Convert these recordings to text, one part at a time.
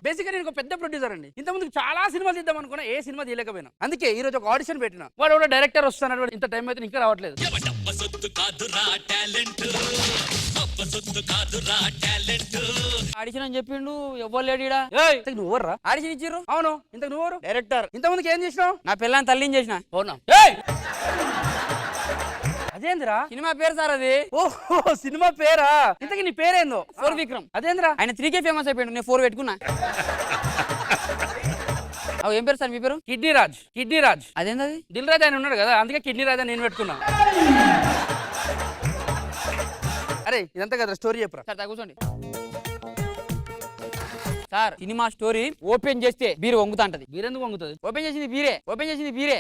Basic గా నేను ఒక పెద్ద ప్రొడ్యూసర్ అండి. ఇంత ముందు చాలా సినిమాలు తీద్దాం అనుకున్నా, ఏ సినిమా తీయలేకపోయినా. అందుకే ఈ రోజు ఒక ఆడిషన్ పెట్టిన. వాడు కూడా డైరెక్టర్ వస్తున్నాడు, ఇంత టైం అయితే ఇంకా రావట్లేదు. ఆడిషన్ అని చెప్పిండు, ఎవ్వరు లేడు ఈడ. నువ్వు ఎవర్రా ఆడిషన్ ఇచ్చిర్రు? అవును. ఇంతకు నువ్వు డైరెక్టర్. ఇంత ముందుకు ఏం చేసినావు? నా పిల్లని తల్లిని చేసిన. అవునా? అదేంద్రా సినిమా పేరు సార్ అది. ఓహో సినిమా పేరా? ఇంతకీ నీ పేరేందో? 4 విక్రమ్. అదేంద్రా? ఆయన 3K ఫేమస్ అయిపోయిండు, నేను 4 పెట్టుకున్నా. ఏం పేరు సార్ మీ పేరు? కిడ్నీ రాజ్. కిడ్నీ రాజ్ అదేంది? దిల్ రాజ్ ఆయన ఉన్నాడు కదా, అందుకే కిడ్నీ రాజ్ అని నేను పెట్టుకున్నా. అరే ఇదంతా కదా స్టోరీ చెప్పరా. సార్ కూర్చోండి. సార్ సినిమా స్టోరీ ఓపెన్ చేస్తే బీరు వంగుతా అంటది. మీరెందుకు వంగుతుంది? ఓపెన్ చేసింది బీరే. ఓపెన్ చేసింది బీరే.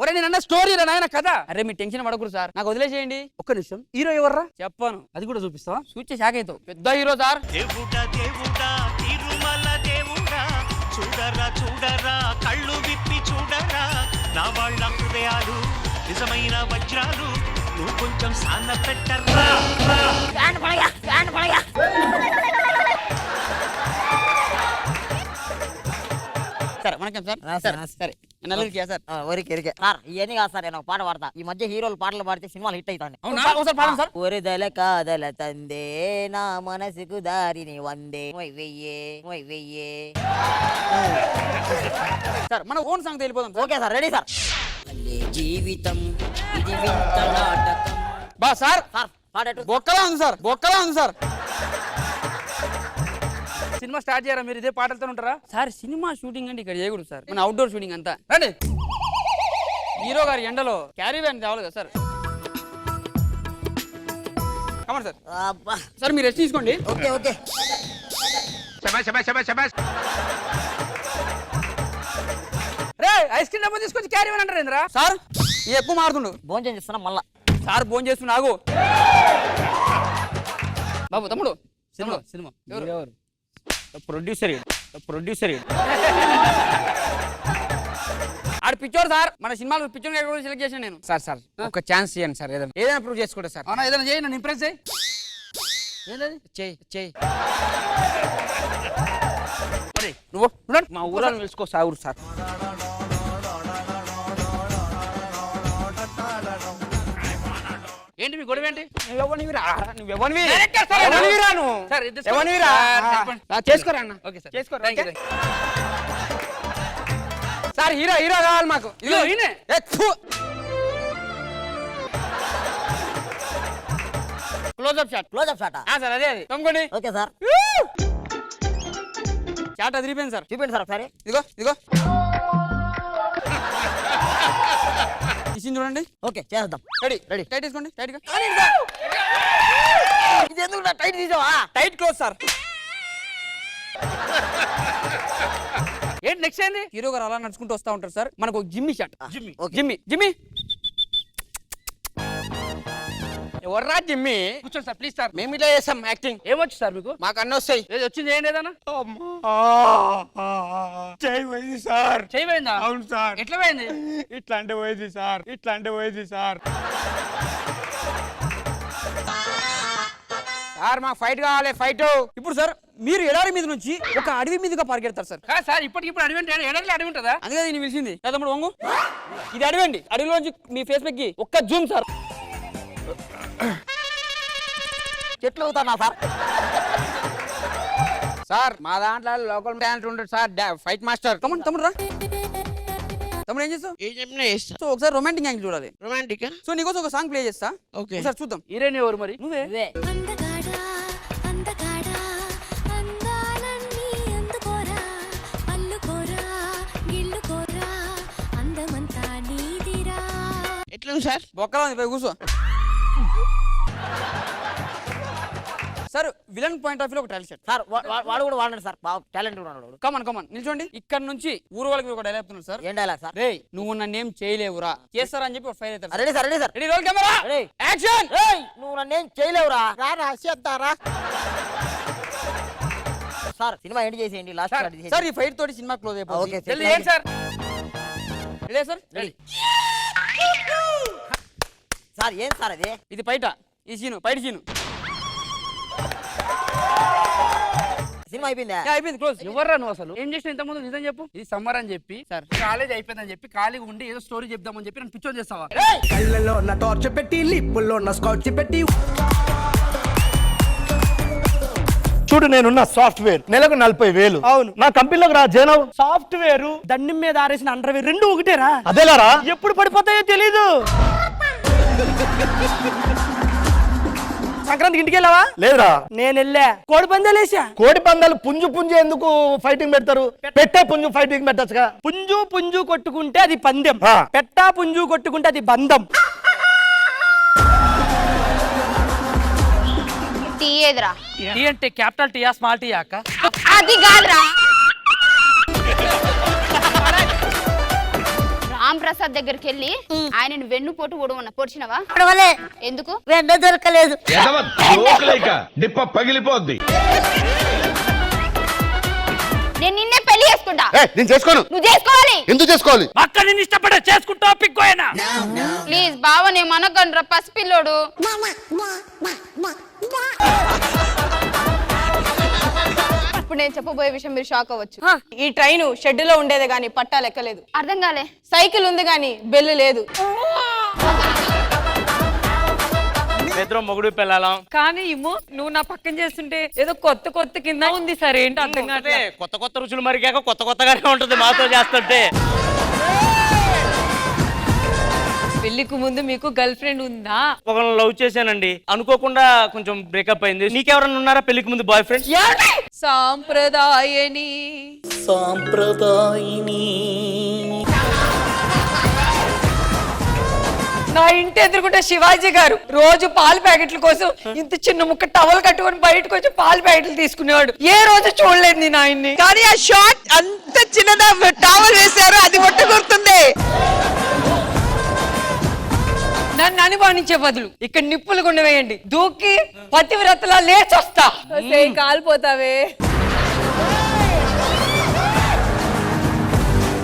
ఒరే నేను స్టోరీ రా నాయన కథ. అరే మీరు టెన్షన్ పడకూడదు సార్, నాకు వదిలేసేయండి. ఒక్క నిమిషం. హీరో ఎవర్రా? చెప్పాను. అది కూడా చూపిస్తావా? చూచే షాక్ అవుతావు. పెద్ద హీరో సార్. దేవుడా దేవుడా తిరుమల దేవుడా, చూడరా చూడరా కళ్ళు విప్పి చూడరా, నా వాళ్ళ హృదయాలు నిజమైన వజ్రాలు, నువ్వు కొంచెం సాన్న పెట్టరా. Sir vanakkam sir. సరే నల్లరికి సార్. ఊరికి సార్ ఇవన్నీ కాదు సార్, నేను ఒక పాట పాడతా. ఈ మధ్య హీరోలు పాటలు పాడితే సినిమాలు హిట్ అవుతాయి. ఒరిదల కాదల తందే నా మనసుకు దారిని వందే వెయ్యే వెయ్యే. సార్ మన ఓన్ సాంగ్ వెళ్ళిపోదాం. Okay sir, ready sir. జీవితం ఇది వింత నాటకం. బా సార్ సార్ పాడేటు బొక్కలా ఉంది సార్, బొక్కలా ఉంది సార్. సినిమా స్టార్ట్ చేయరా మీరు? ఇదే పాటలతో ఉంటారా? సార్ సినిమా షూటింగ్ అంటే ఇక్కడ చేయకూడదు సార్, మన అవుట్డోర్ షూటింగ్ అంతా. రండి. హీరో గారి ఎండలో క్యారీ వ్యాన్ తేవాలి కదా సార్. Come on sir. సార్ మీరు రెస్ట్ తీసుకోండి. Okay okay. రే ఐస్ క్రీమ్ డబ్బా తీసుకొచ్చి క్యారీ అని అంటారు ఏంద్రా? సార్ ఈ ఎక్కువ మారుతుండు. భోజనం చేస్తున్నా మళ్ళా. సార్ భోజనం చేస్తున్నా, ఆగు. బాబు తమ్ముడు సినిమా సినిమా ఎవరు? ప్రొడ్యూసర్. ప్రొడ్యూసర్ ఆడు పిచ్చోడు సార్. మన సినిమాలో పిచ్చోడు సెలెక్ట్ చేశాను నేను. సార్ సార్ ఒక ఛాన్స్ ఇవ్వండి సార్, ఏదైనా ప్రూవ్ చేసుకుంటా సార్. అవునా? ఏదైనా చేయి, నన్ను ఇంప్రెస్ చేయి. ఏంటది? చేయి నువ్వు మా ఊరాలను తెలుసుకో సాగురు సార్. ఏంటి మీ గొడవ ఏంటి? చేసుకోరా అన్న. ఓకే సార్, చేసుకోరా సార్. హీరో కావాలి మాకు. ఇదిగో ఈయనే. Close up shot. క్లోజ్అప్ షాటా? సార్ అదే అది. తమ్ముకోండి. Okay sir. షాట్ అదిరిపోయింది సార్. చూపిండి సార్ ఒకసారి. ఇదిగో ఇచ్చింది చూడండి. ఓకే చేద్దాం. Ready ready. టైట్ తీసుకోండి. టైట్ గా. ఇది ఎందుకు నా టైట్ తీసావా? Tight close sir. ఏంటి నెక్స్ట్ ఏంటి? హీరో గారు అలా నడుచుకుంటూ వస్తా ఉంటారు సార్. మనకు జిమ్మి షాట్. జిమ్మి ఎవర్రా జిమ్మి? కూర్చోండి సార్ ప్లీజ్ సార్. మేము ఇలా చేస్తాం యాక్టింగ్. ఏమొచ్చు సార్ మీకు? మాకు అన్నీ వస్తాయి. ఏది వచ్చింది ఏంటి? ఏదన్నా పోయింది సార్. చేయబోయిందా? అవును సార్. ఎట్లా పోయింది? ఇట్లా అంటే పోయింది సార్. సార్ మాకు ఫైట్ కావాలి, ఫైట్. ఇప్పుడు సార్ మీరు ఎడారి మీద నుంచి ఒక అడవి మీదుగా పరిగెడతారు సార్. కాదు సార్, ఇప్పటికిప్పుడు అడవి అంటే ఎడర్లు అడవి ఉంటుందా? అందుకే నేను పిలిచింది. తమ్ముడు వంగు. ఇది అడవి అండి. అడవిలోంచి మీ ఫేస్ పెక్కి ఒక్క జూమ్ సార్. చెట్లు అవుతానా సార్? సార్ మా దాంట్లో లోకల్ టాలెంట్ ఉంటుంది సార్, ఫైట్ మాస్టర్. తమ్ముడు రా. తమ్ముడు ఏం చేస్తావు? ఏం చెప్పినా చేస్తా. సో ఒకసారి రొమాంటిక్ యాంగిల్ చూడాలి. రొమాంటిక్. సో నీకోసం ఒక సాంగ్ ప్లే చేస్తా. ఓకే ఒకసారి చూద్దాం. హీరోయిన్ ఎవరు మరి? నువ్వే. ఎట్లా సార్? బొక్కలా ఉంది, పోయి కూర్చో. Sir villain point of view ఒక టాలెంట్ సార్ వాడు కూడా వాడండి సార్, బాగా టాలెంట్ ఉన్నాడు. కమన్ నిల్చోండి. ఇక్కడ నుంచి ఊరు వాళ్ళకి ఒక డైలాగ్ చెప్తున్నారు సార్. ఏం డైలాగ్ సార్? రే నువ్వు నన్నేం చేయలేవురా, చేస్తారా అని చెప్పి ఫైర్ అవుతారు. Ready sir, ready sir. Ready, roll camera, action. నువ్వు నన్నేం చేయలేవురా, రారా చేద్దారా. సార్ సినిమా ఎండ్ చేసేయండి, లాస్ట్ సార్ ఈ ఫైట్ తోటి సినిమా క్లోజ్ అయిపోతుంది. ఓకే ఏంటి sir? Ready sir? Ready. Sir ఏం సార్ అది? ఇది బయట ఈ సీను, బయట సీను. సినిమా అయిపోయిందా? అయిపోయింది క్లోజ్. ఎవర్రా నువ్వు అసలు? ఏం చేసిన ఇంత ముందు నిజం చెప్పు. ఇది సమ్మర్ అని చెప్పి సార్ కాలేజ్ అయిపోయిందని చెప్పి ఖాళీగా ఉండి ఏదో స్టోరీ చెప్దామని చెప్పి నన్ను పిచ్చోని చేస్తావా? కళ్ళలో ఉన్న టార్చ్ పెట్టి లిప్పుల్లో ఉన్న స్కాచ్ పెట్టి చూడు నేనున్న సాఫ్ట్వేర్ నెలకు 40,000. అవును. నా కంపెనీలోకి రా జైనవ్. సాఫ్ట్వేర్ దండం మీద ఆరేసిన అండర్వేర్ రెండు ఒకటేరా? అదేలారా ఎప్పుడు పడిపోతాయో తెలీదు. సంక్రాంతికి ఇంటికి వెళ్ళావా? లేదురా. నేను వెళ్ళా, కోడి పందాలు వేసా. కోడి పందాలు పుంజు పుంజు ఎందుకు ఫైటింగ్ పెడతారు? పెట్టే పుంజు ఫైటింగ్ పెట్టచ్చుగా. పుంజు పుంజు కొట్టుకుంటే అది పందెం, ఆ. పెట్టా పుంజు కొట్టుకుంటే అది బంధం. టీ ఏదిరా? టీ అంటే క్యాపిటల్ టీయా స్మాల్ టీయా అక్క? అది కాదురా. రామ్ ప్రసాద్ దగ్గరికి వెళ్ళి ఆయనను వెన్నుపోటు పొడిచినవా? పడవలే, ఎందుకు? వెంట దొరకలేదు. డిప్ప పగిలిపోద్ది. నేను నిన్నే పెళ్లి చేసుకుంటా. నేను చేసుకోను. నువ్వు చేసుకోవాలి. ఎందుకు చేసుకోవాలి? అక్క నేను ఇష్టపడే చేసుకుంటా పిక్కోయనా? ప్లీజ్ బావ, నేను మనకండ్రా పసిపిల్లోడు. ఇప్పుడు నేను చెప్పబోయే విషయం మీరు షాక్ అవ్వచ్చు. ఈ ట్రైన్ షెడ్ లో ఉండేదే గానీ పట్టా లెక్కలేదు. అర్థం కాలే. సైకిల్ ఉంది గానీ బెల్లు లేదు. ఇద్దరం మొగుడు పెళ్ళాలం. కానీ ఇమ్మో నువ్వు నా పక్కన చేస్తుంటే ఏదో కొత్త కొత్త కింద ఉంది సార్. ఏంటి అర్థం కావట్లే. కొత్త కొత్త రుచులు మరిగాక కొత్త కొత్తగానే ఉంటుంది మాతో చేస్తుంటే. పెళ్లికి ముందు మీకు గర్ల్ ఫ్రెండ్ ఉందా? ఒకరిని లవ్ చేశానండి, అనుకోకుండా కొంచెం బ్రేకప్ అయింది. నీకెవరన్నా ఉన్నారా పెళ్లికి ముందు బాయ్ ఫ్రెండ్? సాంప్రదాయని నా ఇంటి ఎదురుకుంటే శివాజీ గారు రోజు పాల ప్యాకెట్ల కోసం ఇంత చిన్న ముక్క టవల్ కట్టుకొని బయటకు వచ్చి పాల ప్యాకెట్లు తీసుకునేవాడు. ఏ రోజు చూడలేదు నేను ఆయన్ని. కానీ ఆ షార్ట్ అంత చిన్నదా టవల్ వేశారు, అది మొట్ట గుర్తుంది. నన్ను అనుమానించే బదులు ఇక్కడ నిప్పులు కొండ వేయండి, దూకి పతివ్రతలా లేచొస్తా. కాలిపోతావే.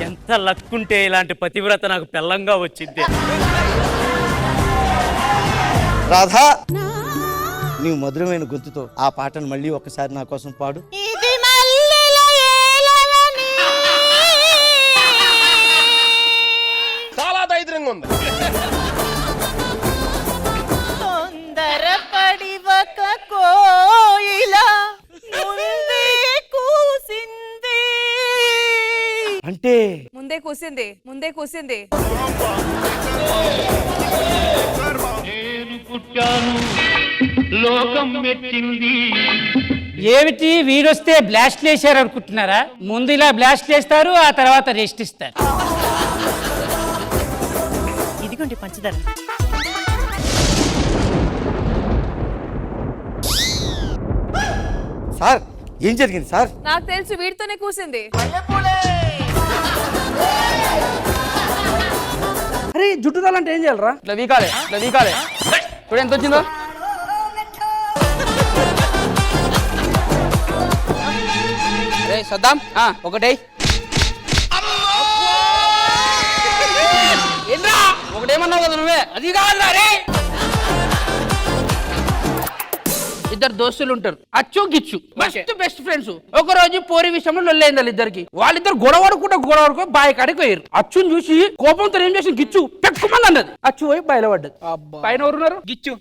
ఎంత లక్ ఉంటే ఇలాంటి పతివ్రత నాకు పెళ్ళంగా వచ్చింది. రాధా, నీవు మధురమైన గొంతుతో ఆ పాటను మళ్ళీ ఒక్కసారి నా కోసం పాడు. చాలా దైద్యంగా ఉంది. తొందరపడి ఒక కోయిల ముందే కూసింది. అంటే ముందే కూసింది, ముందే కూసింది. ఏమిటి వీడొస్తే బ్లాస్ట్ వేసారు అనుకుంటున్నారా? ముందు ఇలా బ్లాస్ట్ చేస్తారు, ఆ తర్వాత రెస్ట్ ఇస్తారు. ఇదిగోండి పంచదార. సార్ ఏం జరిగింది సార్? నాకు తెలుసు, వీడితోనే కూసింది. అరే జుట్టు రాలంటే ఏం చేయాలరా? ఇట్లా వీకాలే, ఇట్లా వీకాలే. చూడు ఎంత వచ్చిందో. అరే సద్దాం, ఒకటే ఏంట్రా ఒకటేమన్నావు కదా నువ్వే? అది కాదురా రే. ఇద్దరు దోస్తులు ఉంటారు, అచ్చు గిచ్చు, బెస్ట్ ఫ్రెండ్స్. ఒక రోజు పోరి విషయంలో లొల్లైంది వాళ్ళిద్దరికి. వాళ్ళిద్దరు గొడవడుకో బాయ్ కాడికి పోయారు. అచ్చుని చూసి కోపంతో ఏం చేసి గిచ్చు పెక్కుమంది అన్నది. అచ్చు పోయి బయలు పడ్డది. పైన ఎవరున్నారు? గిచ్చు.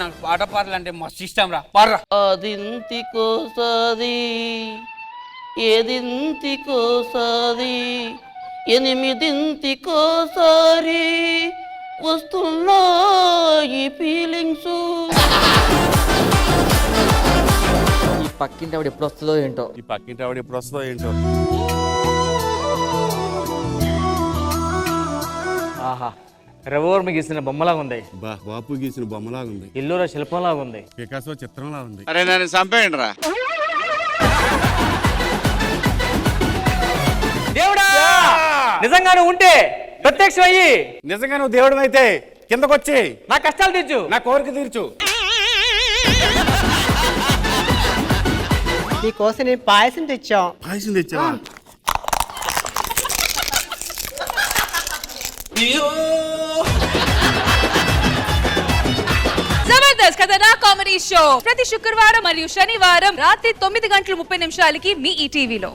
నాకు పాట పాటలు అంటే మస్తు ఇష్టం రా, పాడరా. అదింతికోసాది ఏదింతికోసాది ఎనిమిదింతికోసారి వస్తున్నా ఈ ఫీలింగ్స్. ఈ పక్కింటి ఆవిడ ఎప్పుడు వస్తుందో ఏంటో. ఆహా, రవివర్మ గీసిన బొమ్మలాగా ఉంది. బాపు గీసిన బొమ్మలాగా ఉంది. ఇల్లురా శిల్పంలాగా ఉంది. పికాసో చిత్రంలా ఉంది. అరే నన్ను చంపేయండి రా. దేవుడా, నిజంగా నువ్వు ఉంటే ప్రత్యక్షం అయ్యి నిజంగా నువ్వు దేవుడు అయితే కిందకొచ్చి నా కష్టాలు తీర్చు, నా కోరిక తీర్చు. నీకోసం నేను పాయసం తెచ్చాం. పాయసం తెచ్చావా? జబర్దస్త్. గర్ల్స్ కథనా కామెడీ షో ప్రతి శుక్రవారం మరియు శనివారం రాత్రి 9:30 మీ ఈ టీవీలో.